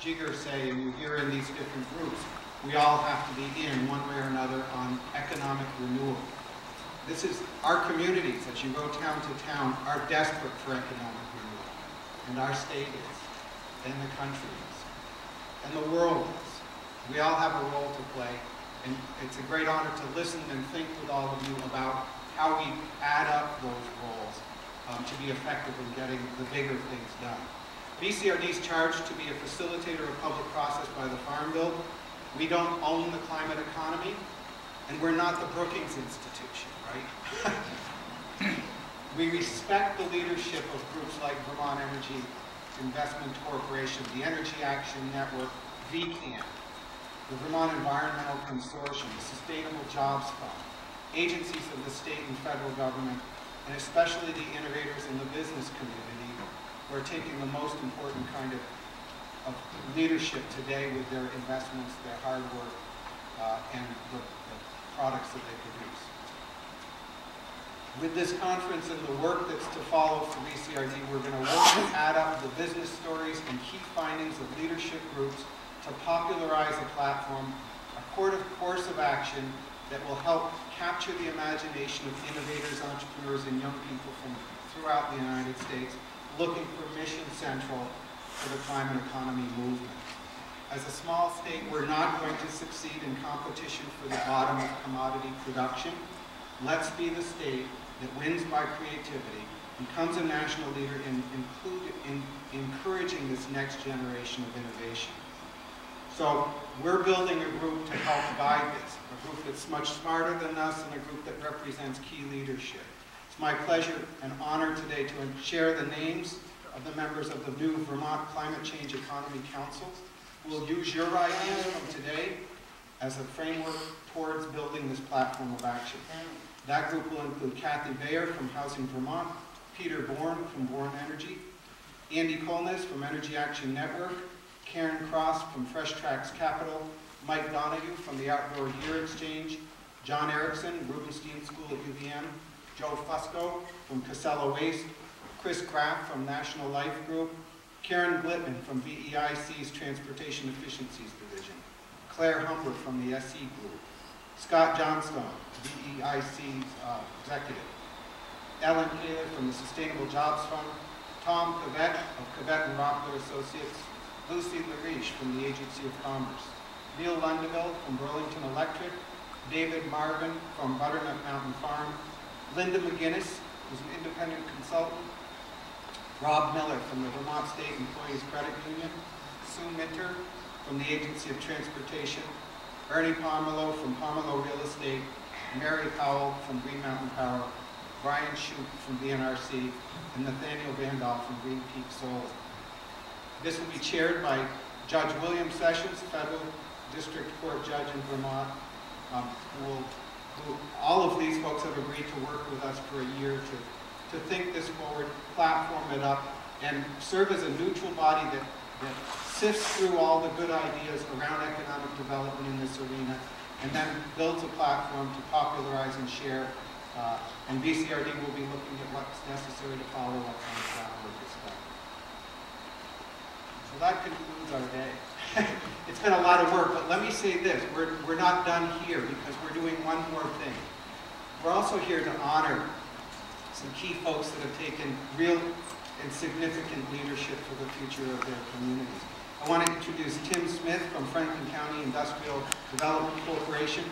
Jigger say, and you hear in these different groups, we all have to be in one way or another on economic renewal. This is, our communities, as you go town to town, are desperate for economic renewal. And our state is, and the country is, and the world is. We all have a role to play, and it's a great honor to listen and think with all of you about how we add up those roles to be effective in getting the bigger things done. VCRD is charged to be a facilitator of public process by the Farm Bill. We don't own the climate economy, and we're not the Brookings Institution, right? We respect the leadership of groups like Vermont Energy Investment Corporation, the Energy Action Network, VCAN, the Vermont Environmental Consortium, the Sustainable Jobs Fund, agencies of the state and federal government, and especially the innovators in the business community who are taking the most important kind of leadership today with their investments, their hard work, and the products that they produce. With this conference and the work that's to follow for VCRD, we're going to work to add up the business stories and key findings of leadership groups to popularize a platform, a course of action that will help capture the imagination of innovators, entrepreneurs, and young people from throughout the United States looking for mission central for the climate economy movement. As a small state, we're not going to succeed in competition for the bottom of commodity production. Let's be the state that wins by creativity, becomes a national leader in encouraging this next generation of innovation. So we're building a group to help guide this, a group that's much smarter than us and a group that represents key leadership. It's my pleasure and honor today to share the names of the members of the new Vermont Climate Change Economy Councils. We'll use your ideas from today as a framework towards building this platform of action. That group will include Kathy Bayer from Housing Vermont, Peter Bourne from Bourne Energy, Andy Kolnes from Energy Action Network, Karen Cross from Fresh Tracks Capital, Mike Donahue from the Outdoor Gear Exchange, John Erickson, Rubenstein School at UVM, Joe Fusco from Costello Waste, Chris Kraft from National Life Group, Karen Glitman from VEIC's Transportation Efficiencies Division, Claire Humber from the SE Group, Scott Johnstone, VEIC's Executive, Ellen Taylor from the Sustainable Jobs Fund, Tom Cavett of Cavett and Rockler Associates, Lucy LaRiche from the Agency of Commerce, Neil Lundeville from Burlington Electric, David Marvin from Butternut Mountain Farm, Linda McGinnis, who's an independent consultant, Rob Miller from the Vermont State Employees Credit Union, Sue Minter from the Agency of Transportation, Ernie Pomelo from Pomelo Real Estate, Mary Powell from Green Mountain Power, Brian Shoup from VNRC, and Nathaniel Vandal from Green Peak Solar. This will be chaired by Judge William Sessions, Federal District Court Judge in Vermont, all of these folks have agreed to work with us for a year to think this forward, platform it up, and serve as a neutral body that sifts through all the good ideas around economic development in this arena, and then builds a platform to popularize and share. And VCRD will be looking at what's necessary to follow up on the groundwork as well. So that concludes our day. It's been a lot of work, but let me say this, we're not done here because we're doing one more thing. We're also here to honor some key folks that have taken real and significant leadership for the future of their communities. I want to introduce Tim Smith from Franklin County Industrial Development Corporation.